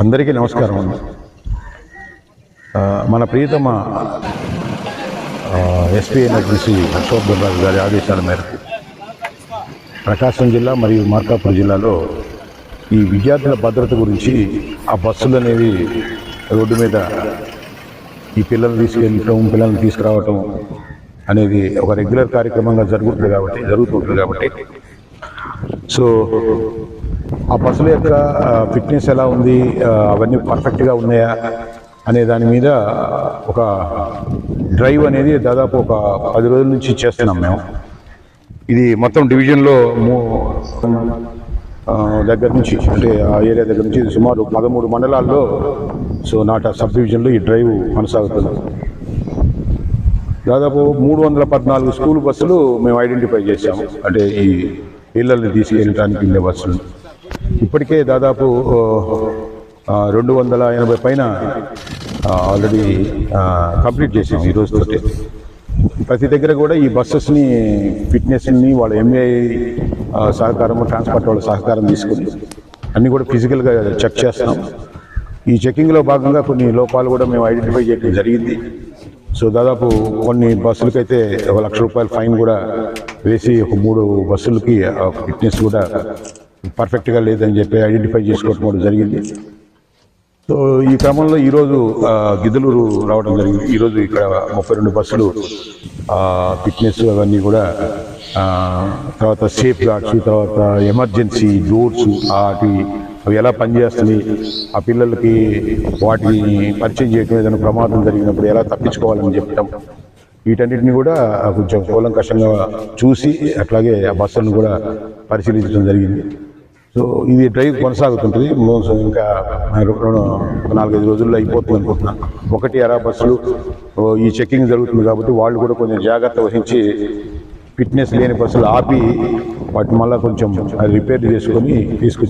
అందరికీ నమస్కారం అండి. మన ప్రియతమ ఎస్పీ అయినటువంటి హర్షవర్ధన్ రాజు గారి ఆదేశాల మేరకు ప్రకాశం జిల్లా మరియు మార్కాపురం జిల్లాలో ఈ విద్యార్థుల భద్రత గురించి ఆ బస్సులు అనేవి రోడ్డు మీద ఈ పిల్లల్ని పిల్లల్ని తీసుకురావటం అనేది ఒక రెగ్యులర్ కార్యక్రమంగా జరుగుతుంటుంది కాబట్టి సో ఆ బస్సుల యొక్క ఫిట్నెస్ ఎలా ఉంది, అవన్నీ పర్ఫెక్ట్గా ఉన్నాయా అనే దాని మీద ఒక డ్రైవ్ అనేది దాదాపు ఒక 10 రోజుల నుంచి చేస్తున్నాం మేము. ఇది మొత్తం డివిజన్లో దగ్గర నుంచి అంటే ఆ ఏరియా దగ్గర నుంచి సుమారు 13 మండలాల్లో సో నాట సబ్ డివిజన్లో ఈ డ్రైవ్ కొనసాగుతుంది. దాదాపు 314 స్కూల్ బస్సులు మేము ఐడెంటిఫై చేసాము, అంటే ఈ పిల్లల్ని తీసుకెళ్ళడానికి వెళ్ళే బస్సులు. ఇప్పటికే దాదాపు 280 పైన ఆల్రెడీ కంప్లీట్ చేసాం ఈ రోజుతో. ప్రతి దగ్గర కూడా ఈ బస్సెస్ని ఫిట్నెస్ని వాళ్ళ ఎంఏఐ సహకారము, ట్రాన్స్పోర్ట్ వాళ్ళ సహకారం తీసుకుని అన్నీ కూడా ఫిజికల్గా చెక్ చేస్తాం. ఈ చెక్కింగ్లో భాగంగా కొన్ని లోపాలు కూడా మేము ఐడెంటిఫై చేయడం జరిగింది. సో దాదాపు కొన్ని బస్సులకైతే 1 లక్ష రూపాయల ఫైన్ కూడా వేసి 3 బస్సులకి ఫిట్నెస్ కూడా పర్ఫెక్ట్గా లేదని చెప్పి ఐడెంటిఫై చేసుకోవడం కూడా జరిగింది. సో ఈ క్రమంలో ఈరోజు గిద్దలూరు రావడం జరిగింది. ఈరోజు ఇక్కడ 32 బస్సులు ఫిట్నెస్ అవన్నీ కూడా, తర్వాత సేఫ్ గార్డ్స్, తర్వాత ఎమర్జెన్సీ డోర్స్ అవి ఎలా పనిచేస్తున్నాయి, ఆ పిల్లలకి వాటిని పరిచయం చేయడం, ఏదైనా ప్రమాదం జరిగినప్పుడు ఎలా తప్పించుకోవాలని చెప్పడం, వీటన్నిటిని కూడా కొంచెం కూలంకషంగా చూసి అట్లాగే ఆ బస్సులను కూడా పరిశీలించడం జరిగింది. సో ఇది డ్రైవ్ కొనసాగుతుంటుంది. ఇంకా 4-5 రోజుల్లో అయిపోతుంది అనుకుంటున్నాను. 1 బస్సులు ఈ చెక్కింగ్ జరుగుతుంది కాబట్టి వాళ్ళు కూడా కొంచెం జాగ్రత్త వహించి ఫిట్నెస్ లేని బస్సులు ఆపి వాటిని మళ్ళీ కొంచెం రిపేర్ చేసుకొని తీసుకొచ్చి